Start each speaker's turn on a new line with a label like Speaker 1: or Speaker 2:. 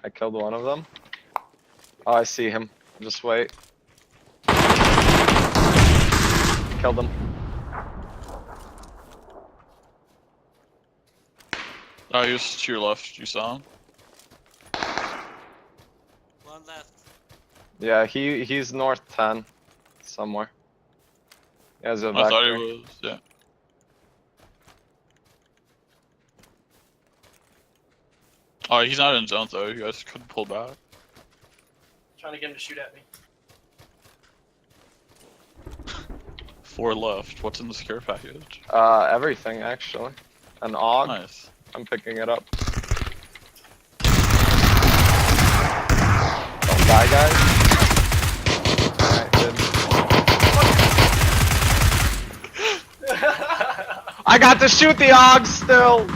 Speaker 1: I killed one of them. Oh, I see him. Just wait. Killed him.
Speaker 2: Oh, he was to your left. You saw him?
Speaker 3: One left.
Speaker 1: Yeah, he's north 10. Somewhere. He has a
Speaker 2: I thought he
Speaker 1: vector.
Speaker 2: was, yeah. Oh, he's not in zone though. You guys couldn't pull back.
Speaker 4: Trying to get him to shoot at me.
Speaker 2: 4 left. What's in the scare package?
Speaker 1: Everything actually. An AUG.
Speaker 2: Nice.
Speaker 1: I'm picking it up. Don't die, guys. Alright, good. I got to shoot the AUG still!